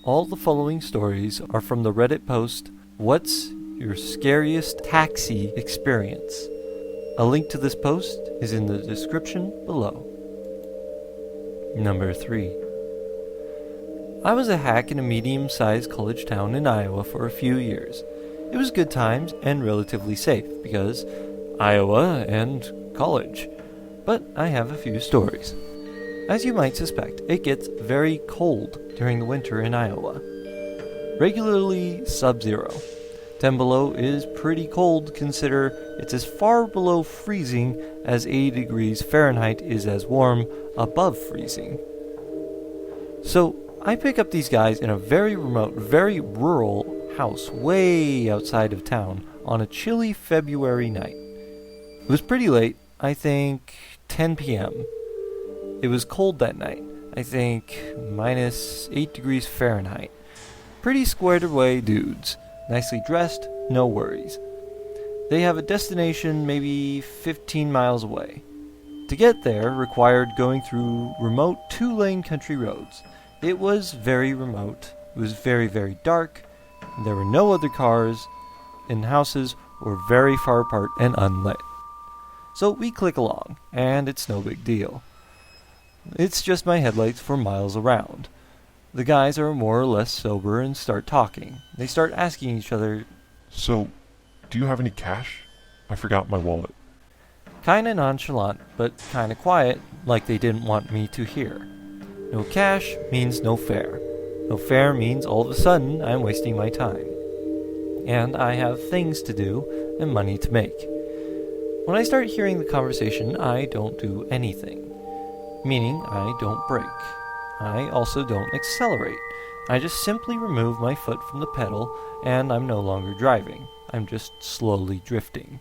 All the following stories are from the Reddit post, What's Your Scariest Taxi Experience? A link to this post is in the description below. Number 3. I was a hack in a medium-sized college town in Iowa for a few years. It was good times and relatively safe because Iowa and college. But I have a few stories. As you might suspect, it gets very cold during the winter in Iowa. Regularly sub-zero. 10 below is pretty cold, consider it's as far below freezing as 80 degrees Fahrenheit is as warm above freezing. So I pick up these guys in a very remote, very rural house way outside of town on a chilly February night. It was pretty late, I think 10 p.m. It was cold that night, I think minus 8 degrees Fahrenheit. Pretty squared away dudes, nicely dressed, no worries. They have a destination maybe 15 miles away. To get there required going through remote 2-lane country roads. It was very remote, it was very, very dark, there were no other cars, and houses were very far apart and unlit. So we click along, and it's no big deal. It's just my headlights for miles around. The guys are more or less sober and start talking. They start asking each other, So, do you have any cash? I forgot my wallet. kinda nonchalant, but kinda quiet, like they didn't want me to hear. No cash means no fare. No fare means all of a sudden I'm wasting my time. And I have things to do and money to make. When I start hearing the conversation, I don't do anything. Meaning I don't brake. I also don't accelerate. I just simply remove my foot from the pedal and I'm no longer driving. I'm just slowly drifting.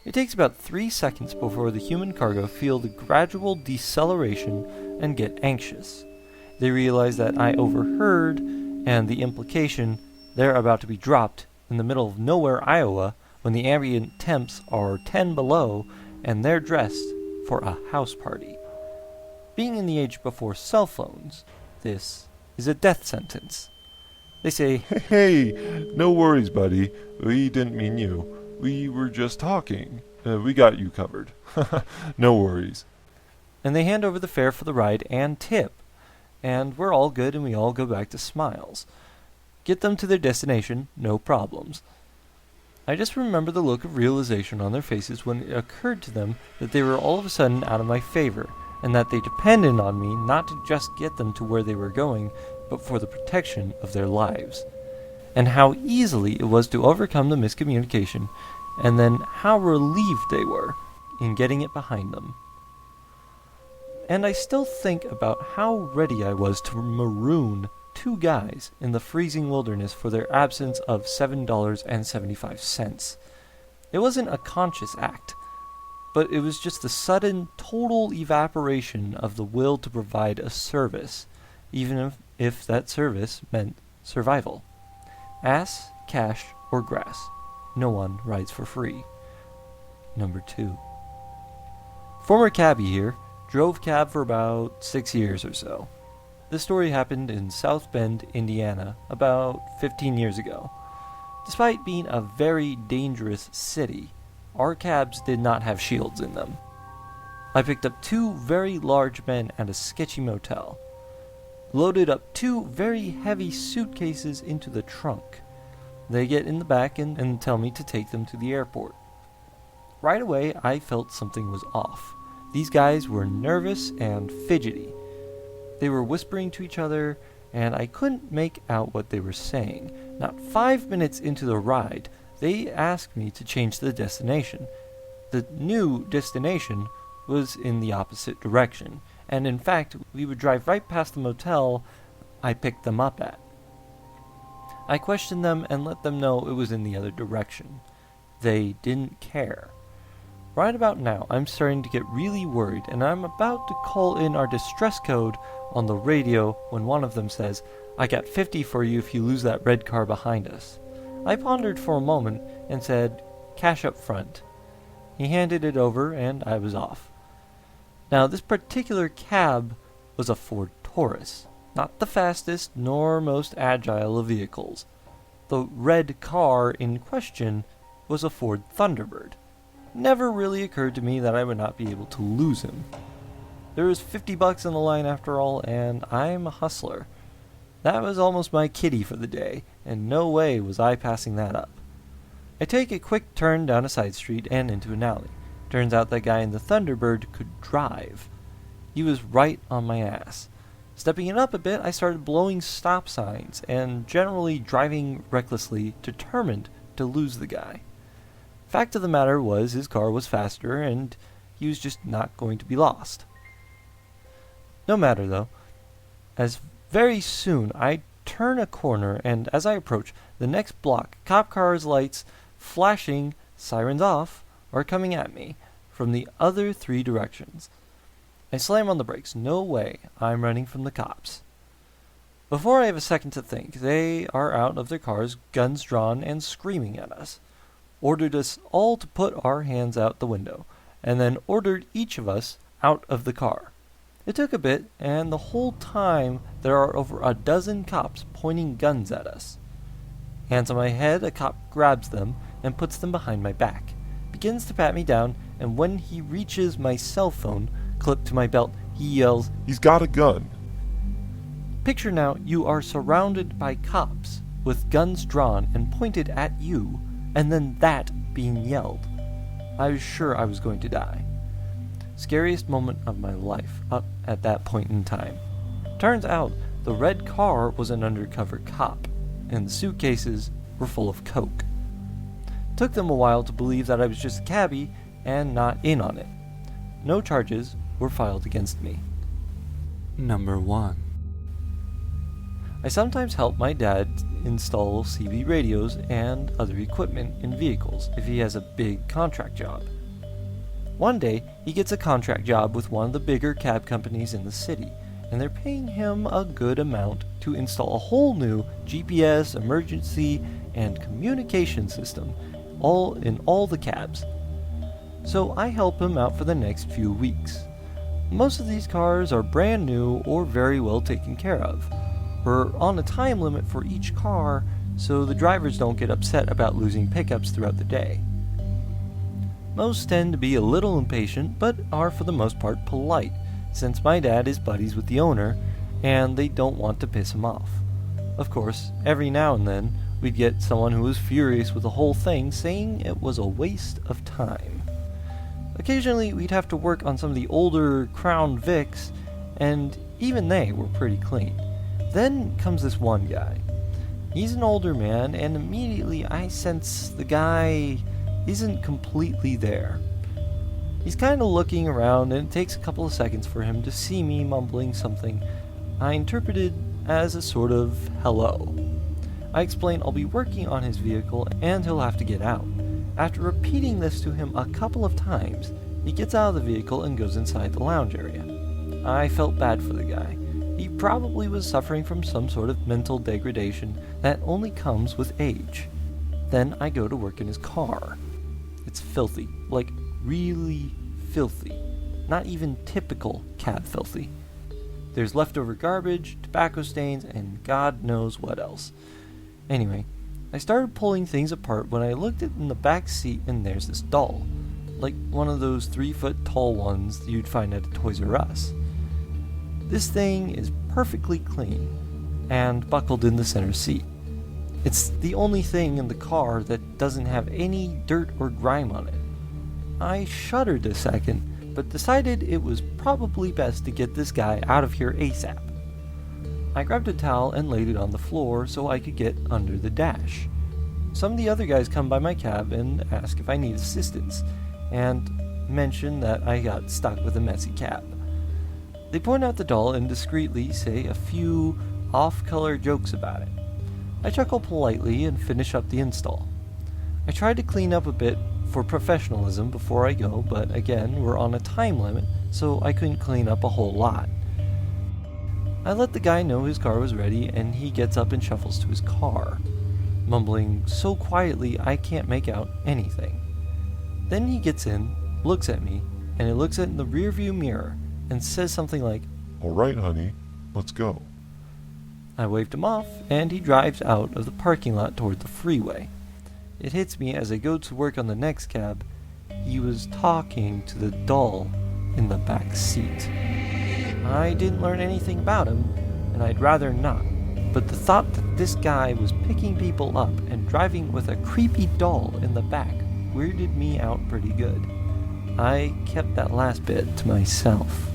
It takes about 3 seconds before the human cargo feel the gradual deceleration and get anxious. They realize that I overheard and the implication they're about to be dropped in the middle of nowhere, Iowa, when the ambient temps are 10 below and they're dressed for a house party. Being in the age before cell phones, this is a death sentence. They say, Hey, no worries, buddy. We didn't mean you. We were just talking. We got you covered. No worries. and they hand over the fare for the ride and tip. And we're all good and we all go back to smiles. Get them to their destination, no problems. I just remember the look of realization on their faces when it occurred to them that they were all of a sudden out of my favor, and that they depended on me not to just get them to where they were going, but for the protection of their lives. And how easily it was to overcome the miscommunication, and then how relieved they were in getting it behind them. And I still think about how ready I was to maroon 2 guys in the freezing wilderness for their absence of $7.75. It wasn't a conscious act, but it was just the sudden, total evaporation of the will to provide a service, even if that service meant survival. Ass, cash, or grass. No one rides for free. Number 2. Former cabbie here, drove cab for about 6 years or so. This story happened in South Bend, Indiana, about 15 years ago. Despite being a very dangerous city, our cabs did not have shields in them. I picked up 2 very large men at a sketchy motel, loaded up 2 very heavy suitcases into the trunk. They get in the back and tell me to take them to the airport. Right away, I felt something was off. These guys were nervous and fidgety. They were whispering to each other, and I couldn't make out what they were saying. Not 5 minutes into the ride, they asked me to change the destination. The new destination was in the opposite direction, and in fact, we would drive right past the motel I picked them up at. I questioned them and let them know it was in the other direction. They didn't care. Right about now, I'm starting to get really worried, and I'm about to call in our distress code on the radio when one of them says, "I got 50 for you if you lose that red car behind us." I pondered for a moment and said, "Cash up front." He handed it over and I was off. Now, this particular cab was a Ford Taurus. Not the fastest nor most agile of vehicles. The red car in question was a Ford Thunderbird. Never really occurred to me that I would not be able to lose him. There was $50 on the line after all, and I'm a hustler. That was almost my kitty for the day, and no way was I passing that up. I take a quick turn down a side street and into an alley. Turns out that guy in the Thunderbird could drive. He was right on my ass. Stepping it up a bit, I started blowing stop signs and generally driving recklessly, determined to lose the guy. Fact of the matter was his car was faster and he was just not going to be lost. No matter though, as very soon I turn a corner and as I approach the next block, cop cars' lights flashing, sirens off, are coming at me from the other three directions. I slam on the brakes. No way I'm running from the cops. Before I have a second to think, they are out of their cars, guns drawn and screaming at us. Ordered us all to put our hands out the window, and then ordered each of us out of the car. It took a bit, and the whole time there are over a dozen cops pointing guns at us. Hands on my head, a cop grabs them and puts them behind my back, begins to pat me down, and when he reaches my cell phone clipped to my belt, he yells, "He's got a gun." Picture now you are surrounded by cops with guns drawn and pointed at you, and then that being yelled. I was sure I was going to die. Scariest moment of my life up at that point in time. Turns out the red car was an undercover cop, and the suitcases were full of coke. Took them a while to believe that I was just a cabbie and not in on it. No charges were filed against me. Number 1. I sometimes help my dad install CB radios and other equipment in vehicles if he has a big contract job. One day, he gets a contract job with one of the bigger cab companies in the city, and they're paying him a good amount to install a whole new GPS, emergency, and communication system all in all the cabs. So I help him out for the next few weeks. Most of these cars are brand new or very well taken care of. We're on a time limit for each car, so the drivers don't get upset about losing pickups throughout the day. Most tend to be a little impatient, but are for the most part polite, since my dad is buddies with the owner, and they don't want to piss him off. Of course, every now and then, we'd get someone who was furious with the whole thing, saying it was a waste of time. Occasionally, we'd have to work on some of the older Crown Vics, and even they were pretty clean. Then comes this one guy. He's an older man, and immediately I sense the guy isn't completely there. He's kind of looking around, and it takes a couple of seconds for him to see me mumbling something I interpreted as a sort of hello. I explain I'll be working on his vehicle and he'll have to get out. After repeating this to him a couple of times, he gets out of the vehicle and goes inside the lounge area. I felt bad for the guy. He probably was suffering from some sort of mental degradation that only comes with age. Then I go to work in his car. It's filthy, like really filthy. Not even typical cab filthy. There's leftover garbage, tobacco stains, and God knows what else. Anyway, I started pulling things apart when I looked in the back seat and there's this doll. Like one of those 3-foot tall ones you'd find at a Toys R Us. This thing is perfectly clean and buckled in the center seat. It's the only thing in the car that doesn't have any dirt or grime on it. I shuddered a second, but decided it was probably best to get this guy out of here ASAP. I grabbed a towel and laid it on the floor so I could get under the dash. Some of the other guys come by my cab and ask if I need assistance, and mention that I got stuck with a messy cab. They point out the doll and discreetly say a few off-color jokes about it. I chuckle politely and finish up the install. I tried to clean up a bit for professionalism before I go, but again, we're on a time limit, so I couldn't clean up a whole lot. I let the guy know his car was ready, and he gets up and shuffles to his car, mumbling so quietly I can't make out anything. Then he gets in, looks at me, and he looks in the rearview mirror and says something like, "All right, honey, let's go." I waved him off, and he drives out of the parking lot toward the freeway. It hits me as I go to work on the next cab. He was talking to the doll in the back seat. I didn't learn anything about him, and I'd rather not, but the thought that this guy was picking people up and driving with a creepy doll in the back weirded me out pretty good. I kept that last bit to myself.